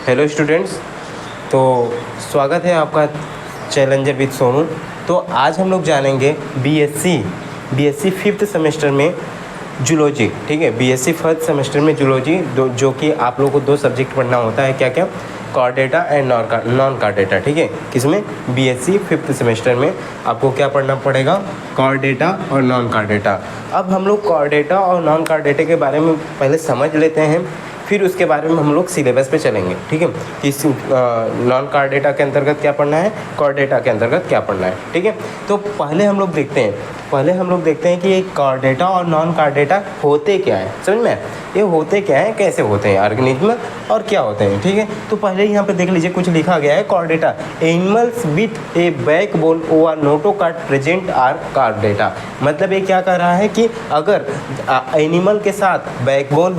Hello students, तो स्वागत है आपका चैलेंजर विद सोनू। तो आज हम लोग जानेंगे बीएससी फिफ्थ सेमेस्टर में जूलॉजी। ठीक है, बीएससी फर्स्ट सेमेस्टर में जूलॉजी जो कि आप लोगों को दो सब्जेक्ट पढ़ना होता है, क्या क्या, कॉर्डेटा एंड नॉन कॉर्डेटा। ठीक है, किसमें, बीएससी फिफ्थ सेमेस्टर में आपको क्या पढ़ना पड़ेगा, कॉर्डेटा और नॉन कॉर्डेटा। अब हम लोग कॉर्डेटा और नॉन कॉर्डेटा के बारे में पहले समझ लेते हैं, फिर उसके बारे में हम लोग सिलेबस पे चलेंगे। ठीक है, कि नॉन कॉर्डेटा के अंतर्गत क्या पढ़ना है, कॉर्डेटा के अंतर्गत क्या पढ़ना है। ठीक है, तो पहले हम लोग देखते हैं कि ये कॉर्डेटा और नॉन कॉर्डेटा होते क्या है। समझ में, ये होते क्या है, कैसे होते हैं ऑर्गेनिज्म और क्या होते हैं। ठीक है, तो पहले यहाँ पे देख लीजिए, कुछ लिखा गया है, Chordata animals with A backbone और नोटोकॉर्ड प्रेजेंट आर कॉर्डेटा। मतलब ये क्या कर रहा है कि अगर एनिमल के साथ बैकबोन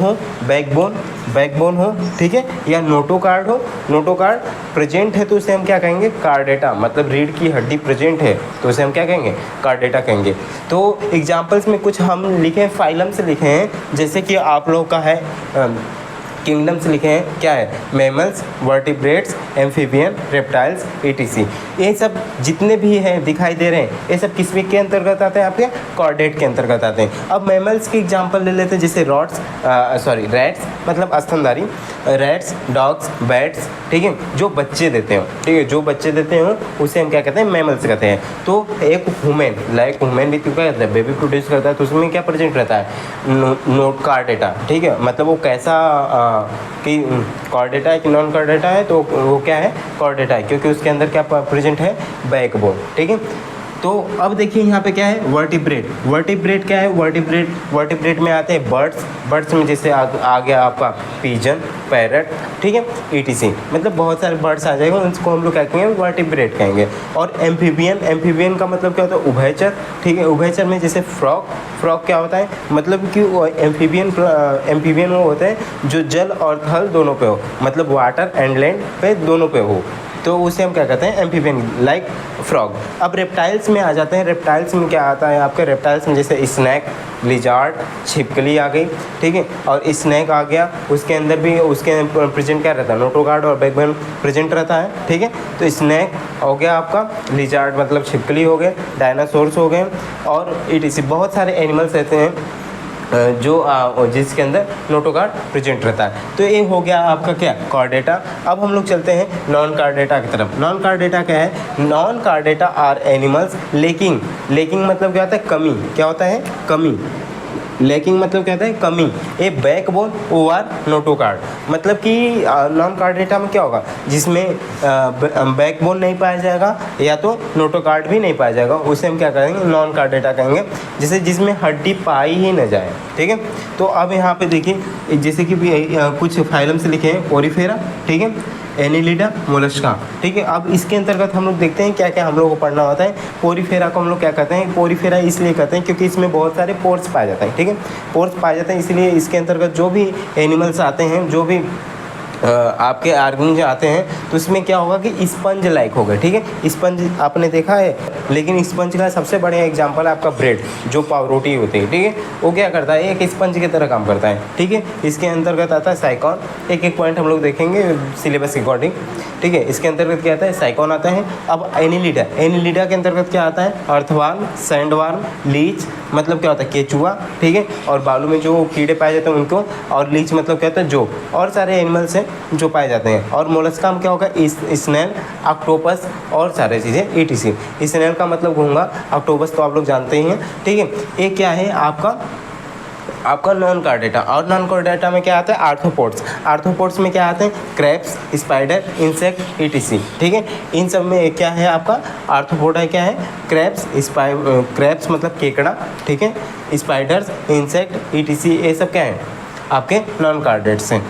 हो, ठीक है, या नोटोकॉर्ड प्रेजेंट है तो उसे हम क्या कहेंगे, कॉर्डेटा। मतलब रीढ़ की हड्डी प्रेजेंट है तो उसे हम क्या कहेंगे, कॉर्डेटा कहेंगे। तो एग्जाम्पल्स में कुछ हम लिखे हैं, फाइलम से लिखे हैं, जैसे कि आप लोग का है किंगडम से लिखे हैं, क्या है, mammals, vertebrates, amphibian, reptiles, etc. ये सब जितने भी हैं दिखाई दे रहे हैं, ये सब किस के अंतर्गत आते हैं, आपके कॉर्डेट के अंतर्गत आते हैं। अब मैमल्स की एग्जांपल ले लेते हैं, जैसे रैट्स, मतलब स्तनधारी, रैट्स, डॉग्स, बैट्स। ठीक है, जो बच्चे देते हो, ठीक है, जो बच्चे देते हो उसे हम क्या कहते हैं, मैमल्स कहते हैं। तो एक ह्यूमन भी क्या कहता है, बेबी प्रोड्यूस करता है, तो उसमें क्या प्रेजेंट रहता है, नोट कॉर्डेटा। ठीक है, मतलब वो कैसा कि कॉर्डेटा है कि नॉन कॉर्डेटा है, तो वो क्या है, कॉर्डेटा है, क्योंकि उसके अंदर क्या प्रेजेंट है, बैकबोन। ठीक है, तो अब देखिए यहाँ पे क्या है, वर्टिब्रेट क्या है, वर्टिब्रेट में आते हैं बर्ड्स में जैसे आ गया आपका पिजन, पैरट, ठीक है, ईटीसी। मतलब बहुत सारे बर्ड्स आ जाएगा, उनको हम लोग क्या कहेंगे, वर्टिब्रेट कहेंगे। और एम्फीबियन का मतलब क्या होता है, उभयचर। ठीक है, उभयचर में जैसे फ्रॉग क्या होता है, मतलब कि एम्फीबियन वो होते हैं जो जल और थल दोनों पे हो, मतलब वाटर एंड लैंड पे दोनों पे हो, तो उसे हम क्या कहते हैं, एम्फीबियन, लाइक फ्रॉग। अब रेप्टाइल्स में आ जाते हैं, रेप्टाइल्स में क्या आता है आपके, रेप्टाइल्स में जैसे स्नैक, लिजार्ड, छिपकली आ गई। ठीक है, और स्नैक आ गया, उसके अंदर भी उसके प्रेजेंट क्या रहता है, नोटोकॉर्ड और बैकबोन प्रेजेंट रहता है। ठीक है, तो स्नैक हो गया आपका, लिजार्ड मतलब छिपकली हो गए, डायनासोर्स हो गए, और ईटीसी बहुत सारे एनिमल्स रहते हैं जो जिसके अंदर नोटोकॉर्ड प्रेजेंट रहता है। तो ये हो गया आपका क्या, कॉर्डेटा। अब हम लोग चलते हैं नॉन कॉर्डेटा की तरफ। नॉन कॉर्डेटा क्या है, non chordata are animals lacking मतलब क्या होता है, कमी। क्या होता है, कमी। लैकिंग मतलब क्या होता है, कमी। ए बैकबोन ओवर नोटोकॉर्ड, मतलब कि नॉन कॉर्डेटा में क्या होगा, जिसमें बैकबोन नहीं पाया जाएगा या तो नोटोकॉर्ड भी नहीं पाया जाएगा, उसे हम क्या करेंगे, नॉन कॉर्डेटा कहेंगे, जिसमें हड्डी पाई ही न जाए। ठीक है, तो अब यहाँ पे देखिए, जैसे कि कुछ फाइलम से लिखे हैं, पोरीफेरा, ठीक है, एनिलिडा, मोलस्का। ठीक है, अब इसके अंतर्गत हम लोग देखते हैं क्या क्या हम लोग को पढ़ना होता है। पोरीफेरा को हम लोग क्या कहते हैं, पोरीफेरा इसलिए कहते हैं क्योंकि इसमें बहुत सारे पोर्स पाए जाते हैं। ठीक है, पोर्स पाए जाते हैं, इसलिए इसके अंतर्गत जो भी एनिमल्स आते हैं, जो भी आपके ऑर्गेनिज्म आते हैं, तो इसमें क्या होगा कि स्पंज लाइक होगा। ठीक है, स्पंज आपने देखा है, लेकिन स्पंज का सबसे बढ़िया एग्जांपल है आपका ब्रेड, जो पावरोटी होती है। ठीक है, वो क्या करता है, एक स्पंज की तरह काम करता है। ठीक है, इसके अंतर्गत आता है साइकॉन। एक पॉइंट हम लोग देखेंगे सिलेबस के अकॉर्डिंग। ठीक है, इसके अंतर्गत क्या आता है, साइकॉन आता है। अब एनिलिडा के अंतर्गत क्या आता है, अर्थवार्म, सैंडवार्म, लीच मतलब क्या होता है, केचुआ। ठीक है, और बालू में जो कीड़े पाए जाते हैं उनको, और लीच मतलब क्या होता है, जो, और सारे एनिमल्स हैं जो पाए जाते हैं। और मोलस्का में क्या होगा, स्नेल, ऑक्टोपस और सारे चीज़ें, ईटीसी। स्नेल का मतलब घोंघा, ऑक्टोपस तो आप लोग जानते ही हैं। ठीक है, ये क्या है आपका नॉन कॉर्डेटा। और नॉन कॉर्डेटा में क्या आता है, आर्थ्रोपोड्स में क्या आते हैं, क्रैब्स, स्पाइडर, इंसेक्ट, ईटीसी। ठीक है, इन सब में क्या है आपका, आर्थ्रोपोड है, क्या है, क्रैब्स मतलब केकड़ा, ठीक है, स्पाइडर्स, इंसेक्ट, ईटीसी, ये सब क्या है आपके नॉन कॉर्डेट्स हैं।